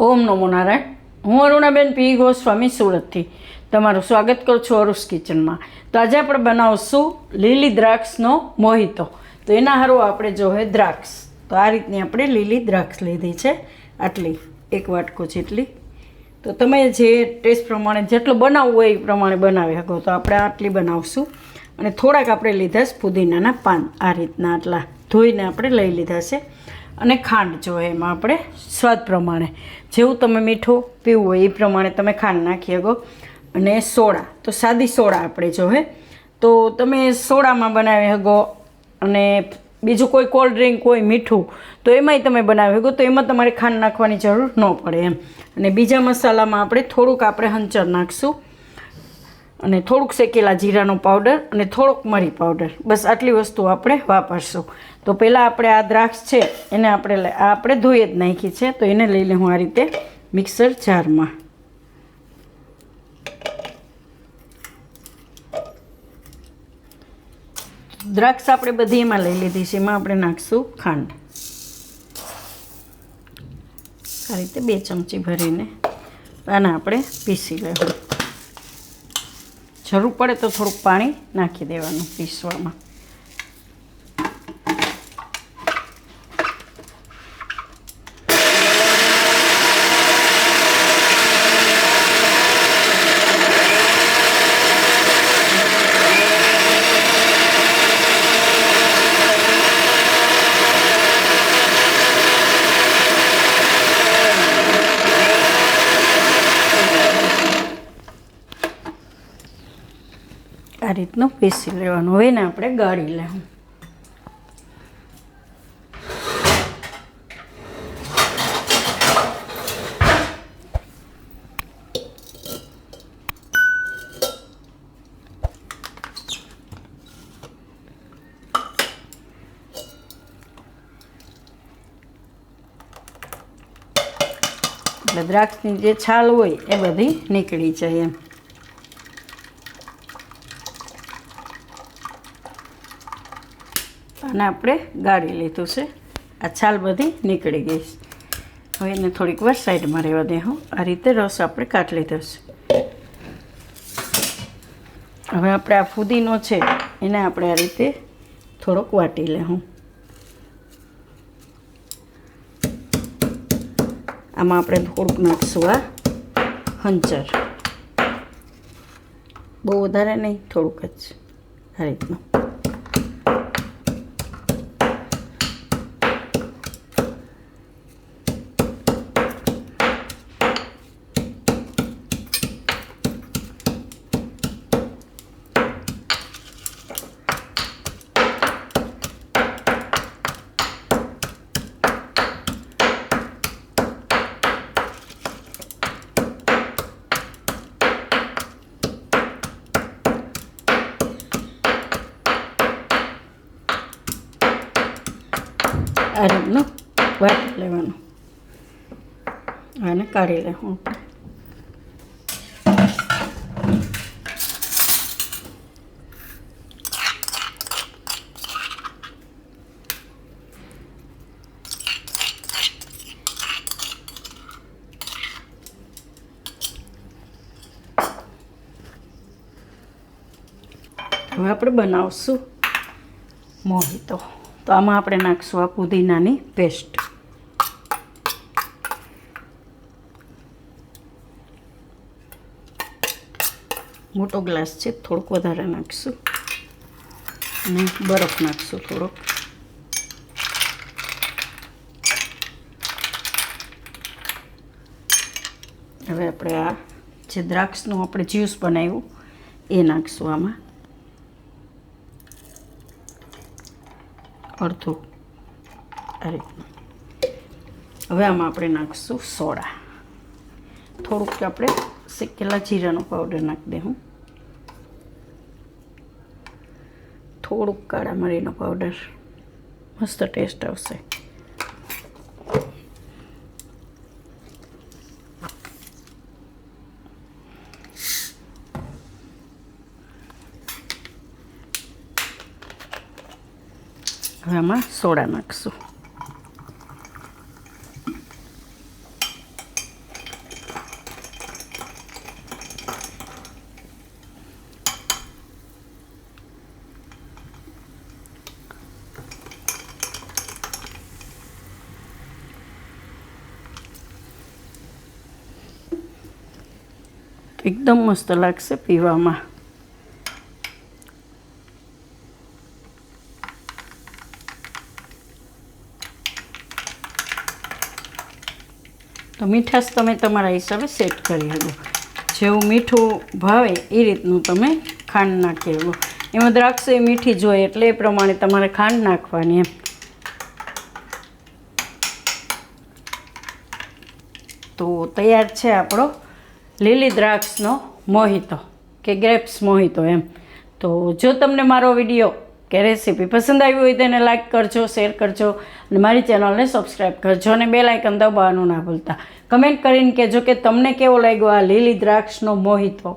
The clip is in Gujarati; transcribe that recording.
ઓમ નમો નારાયણ. હું અરુણાબેન પી ગોસ્વામી સુરતથી તમારું સ્વાગત કરું છું અરુસ કિચનમાં. તો આજે આપણે બનાવશું લીલી દ્રાક્ષનો મોહિતો. તો એના હારું આપણે જોઈએ દ્રાક્ષ. તો આ રીતની આપણે લીલી દ્રાક્ષ લીધી છે, આટલી 1 વાટકો જેટલી. તો તમે જે ટેસ્ટ પ્રમાણે જેટલું બનાવવું હોય એ પ્રમાણે બનાવી શકો. તો આપણે આટલી બનાવશું. અને થોડાક આપણે લીધા છે પુદીનાના પાન, આ રીતના આટલા ધોઈને આપણે લઈ લીધા છે. અને ખાંડ જોઈએ એમાં આપણે સ્વાદ પ્રમાણે, જેવું તમે મીઠું પીવું હોય એ પ્રમાણે તમે ખાંડ નાખી શકો. અને સોડા, તો સાદી સોડા આપણે જોઈએ. તો તમે સોડામાં બનાવી શકો. અને બીજું કોઈ કોલ્ડ ડ્રિંક હોય મીઠું, તો એમાંય તમે બનાવી શકો. તો એમાં તમારે ખાંડ નાખવાની જરૂર ન પડે એમ. અને બીજા મસાલામાં આપણે થોડુંક આપણે હંચર નાખીશું, અને થોડુંક શેકેલા જીરાનો પાવડર અને થોડોક મરી પાવડર, બસ આટલી વસ્તુ આપણે વાપરશું. તો પહેલાં આપણે આ દ્રાક્ષ છે એને આપણે ધોઈ જ નાખી છે. તો એને લઈ લઉં આ રીતે મિક્સર જારમાં. દ્રાક્ષ આપણે બધી એમાં લઈ લીધી છે. એમાં આપણે નાખીશું ખાંડ, આ રીતે 2 ચમચી ભરીને આને આપણે પીસી લેવું. જરૂર પડે તો થોડુંક પાણી નાખી દેવાનું પીસવામાં. આ રીતનું પીસી લેવાનું. હવે ને આપણે ગાળી લેવું. એટલે દ્રાક્ષની જે છાલ હોય એ બધી નીકળી જાય એમ. અને આપણે ગાળી લીધું છે. આ છાલ બધી નીકળી ગઈ છે. હવે એને થોડીક વાર સાઈડમાં રહેવા દેવું. આ રીતે રસ આપણે કાઢી લીધો છે. હવે આપણે આ ફુદીનો છે એને આપણે આ રીતે થોડોક વાટી લેવું. આમાં આપણે થોડુંક નાખીશું આ હંચર, બહુ વધારે નહીં, થોડુંક જ આ રીતનું. આ રીતનું વાટી લેવાનું. આને કાઢી લેવું. હવે આપણે બનાવશું મોહિતો. તો આમાં આપણે નાખીશું આ પુદીનાની પેસ્ટ. મોટો ગ્લાસ છે, થોડુંક વધારે નાખીશું. અને બરફ નાખીશું થોડોક. હવે આપણે આ જે દ્રાક્ષનું આપણે જ્યુસ બનાવ્યું એ નાખીશું આમાં. અડધું આ રીતનું. હવે આમાં આપણે નાખીશું સોડા. થોડુંક આપણે શેકેલા જીરાનો પાવડર નાખી દઉં. થોડુંક કાળા મરીનો પાવડર, મસ્ત ટેસ્ટ આવશે. હવે આમાં સોડા નાખીશું. એકદમ મસ્ત લાગશે પીવામાં. તો મીઠાશ તમે તમારા હિસાબે સેટ કરી શકો. જેવું મીઠું ભાવે એ રીતનું તમે ખાંડ નાખી શકો. એમાં દ્રાક્ષ એ મીઠી જોઈએ એટલે એ પ્રમાણે તમારે ખાંડ નાખવાની એમ. તો તૈયાર છે આપણો લીલી દ્રાક્ષનો મોહિતો કે ગ્રેપ્સ મોહિતો એમ. તો જો તમને મારો વિડીયો કે રેસીપી પસંદ આવી હોય તો એને લાઇક કરજો, શેર કરજો અને મારી ચેનલને સબસ્ક્રાઈબ કરજો અને બેલ આઇકન દબાવવાનું ના ભૂલતા. કમેન્ટ કરીને કહેજો કે તમને કેવો લાગ્યો આ લીલી દ્રાક્ષનો મોહિતો.